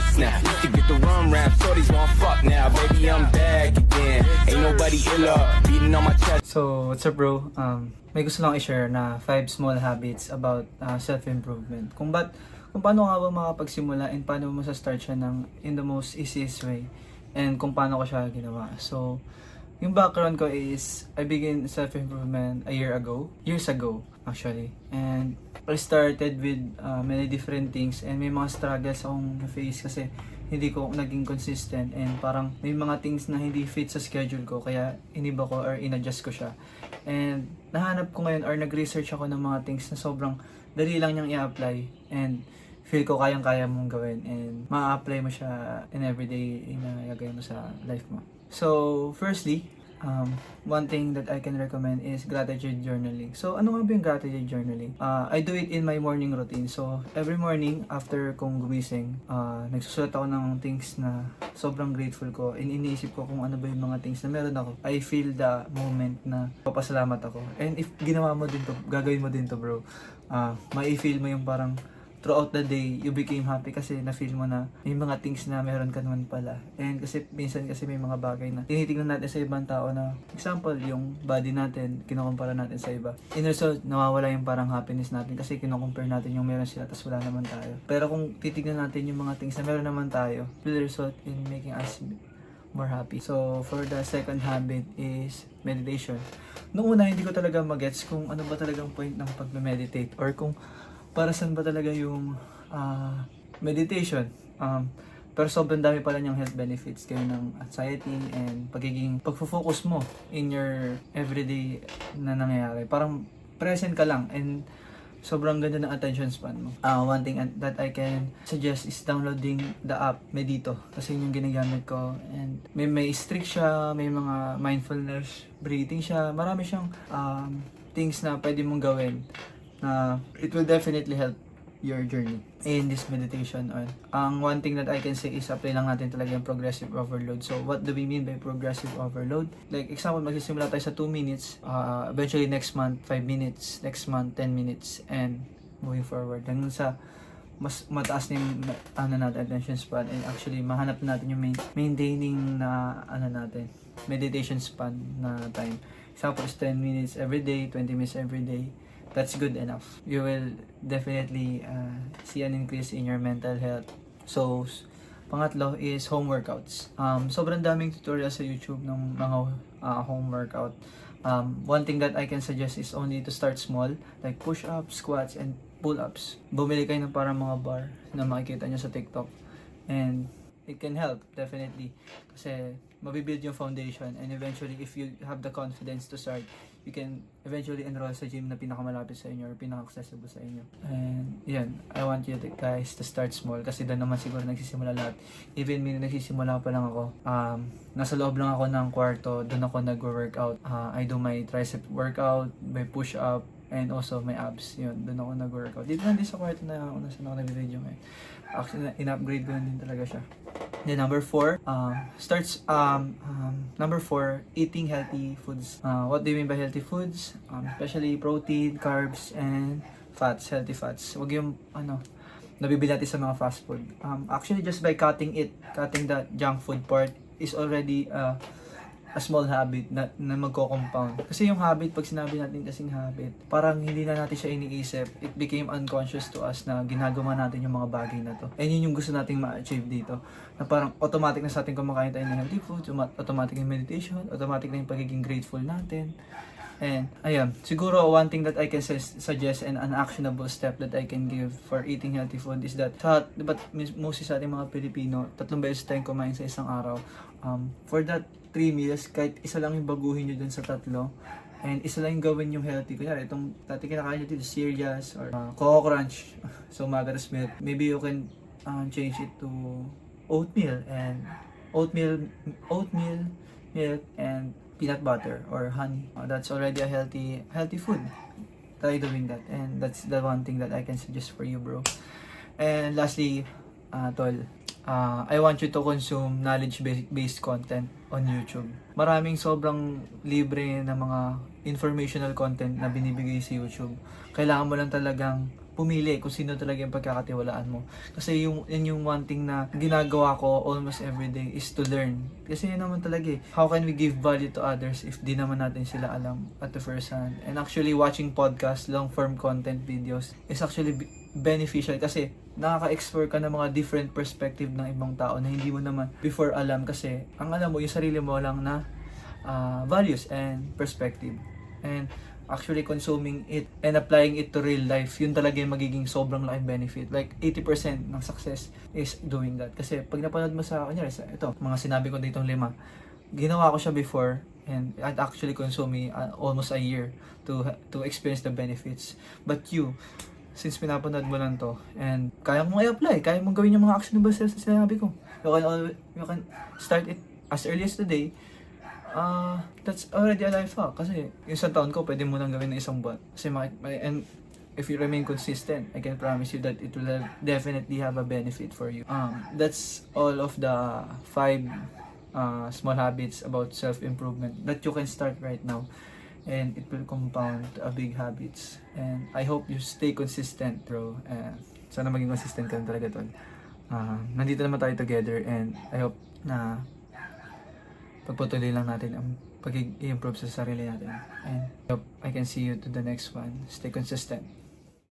bust now. To get the rum rap, shorties gon' fuck now. Baby, I'm back again. Ain't nobody iller, beating on my chest. So, what's up bro? May gusto lang i-share na 5 small habits about self-improvement. Kung paano nga ba makapagsimula and paano mo start siya in the most easiest way. And kung paano ko siya ginawa. So, yung background ko is, I began self-improvement years ago actually. And I started with many different things and may mga struggles akong na-face kasi hindi ko naging consistent and parang may mga things na hindi fit sa schedule ko kaya iniba ko or inadjust ko siya. And nahanap ko ngayon or nag-research ako ng mga things na sobrang dali lang niyang i-apply and feel ko kayang-kaya mong gawin and ma-apply mo siya in everyday na ilagay mo sa life mo. So, firstly, one thing that I can recommend is gratitude journaling. So, ano nga ba yung gratitude journaling? I do it in my morning routine. So, every morning, after kong gumising, nagsusulat ako ng things na sobrang grateful ko. And iniisip ko kung ano ba yung mga things na meron ako. I feel the moment na papasalamat ako. And if ginawa mo din to, gagawin mo din to bro, mai-feel mo yung parang throughout the day, you became happy kasi na-feel mo na may mga things na meron ka naman pala. And kasi minsan kasi may mga bagay na tinitignan natin sa ibang tao na, example, yung body natin, kinukumpara natin sa iba. In result, nawawala yung parang happiness natin kasi kinukumpare natin yung meron sila tapos wala naman tayo. Pero kung titignan natin yung mga things na meron naman tayo, will result in making us more happy. So, for the second habit is meditation. Noong una, hindi ko talaga magets kung ano ba talagang point ng pag-meditate or kung para saan ba talaga yung meditation. Pero sobrang dami pala niyang health benefits kayo ng anxiety and pagfo-focus mo in your everyday na nangyayari. Parang present ka lang and sobrang ganda ng attention span mo. One thing that I can suggest is downloading the app Medito kasi yun yung ginagamit ko and may strict siya, may mga mindfulness breathing siya, marami siyang things na pwede mong gawin na it will definitely help your journey in this meditation. Ang one thing that I can say is apply lang natin talaga yung progressive overload. So what do we mean by progressive overload? Like example, magsisimula tayo sa 2 minutes, eventually next month 5 minutes, next month 10 minutes, and moving forward hanggang sa mas mataas na yung natin attention span and actually mahanap natin yung maintaining na natin meditation span na time. Example is 10 minutes every day, 20 minutes every day. That's good enough. You will definitely see an increase in your mental health. So, pangatlo is home workouts. Sobrang daming tutorials sa YouTube ng mga home workout. One thing that I can suggest is only to start small, like push-ups, squats, and pull-ups. Bumili kayo ng parang mga bar na makikita nyo sa TikTok. And it can help, definitely. Kasi mabibuild yung foundation and eventually if you have the confidence to start, you can eventually enroll sa gym na pinakamalapit sa inyo or pinaka-accessible sa inyo. And yan, I want you guys to start small kasi doon naman siguro nagsisimula lahat. Even me, nagsisimula pa lang ako. Nasa loob lang ako ng kwarto, doon ako nag-workout. I do my tricep workout, my push-up, and also my abs. Yun, doon ako nag-workout. Dito lang din sa kwarto na ako nasa nag-video ngayon. Actually, in-upgrade ko na din talaga siya. Then number 4, number 4, eating healthy foods. What do you mean by healthy foods? Especially protein, carbs, and fats, healthy fats. Huwag yung nabibili natin sa mga fast food. Actually, just by cutting the junk food part is already a small habit na magko-compound. Kasi yung habit, pag sinabi natin kasing habit, parang hindi na natin siya iniisip. It became unconscious to us na ginagawa natin yung mga bagay na to. And yun yung gusto nating ma-achieve dito. Na parang automatic na sa ating kumakain tayo ng healthy food, automatic yung meditation, automatic na yung pagiging grateful natin. And ayan, siguro one thing that I can suggest and an actionable step that I can give for eating healthy food is that diba mostly sa ating mga Pilipino, 3 beses tayong kumain sa isang araw. For that 3 meals, kahit isa lang yung baguhin nyo dun sa 3 and isa lang yung gawin yung healthy. Kunyari, itong dati kinakain nyo dito, cereals or Coco Crunch, so mother's milk. Maybe you can change it to oatmeal, milk, and peanut butter or honey. That's already a healthy food. Try doing that, and that's the one thing that I can suggest for you, bro. And lastly, tol, I want you to consume knowledge-based content on YouTube. Maraming sobrang libre na mga informational content na binibigay sa YouTube. Kailangan mo lang talagang pumili kung sino talaga yung pagkakatiwalaan mo. Kasi yun yung one thing na ginagawa ko almost every day is to learn. Kasi yun naman talaga eh. How can we give value to others if di naman natin sila alam at the first hand? And actually watching podcast, long form content videos is actually beneficial kasi nakaka-explore ka ng mga different perspective ng ibang tao na hindi mo naman before alam kasi ang alam mo yung sarili mo lang na values and perspective. And actually consuming it and applying it to real life, yun talaga yung magiging sobrang laking benefit. Like 80% ng success is doing that. Kasi pag napanood mo sa kanya, ito, mga sinabi ko ditong 5, ginawa ko siya before and it actually consumed me almost a year to experience the benefits. But you, since pinapanood mo lang to and kaya mong i-apply, kaya mong gawin yung mga actionable steps na sinabi ko, you can start it as early as today. That's already a life hack kasi yung isang taon ko pwede mo nang gawin na isang buwan kasi and if you remain consistent, I can promise you that it will definitely have a benefit for you. That's all of the 5 small habits about self-improvement that you can start right now and it will compound to a big habits, and I hope you stay consistent bro. Sana maging consistent ka talaga tol. Nandito naman tayo together and I hope na pagpatuloy lang natin ang pag-improve sa sarili natin. And I hope I can see you to the next one. Stay consistent.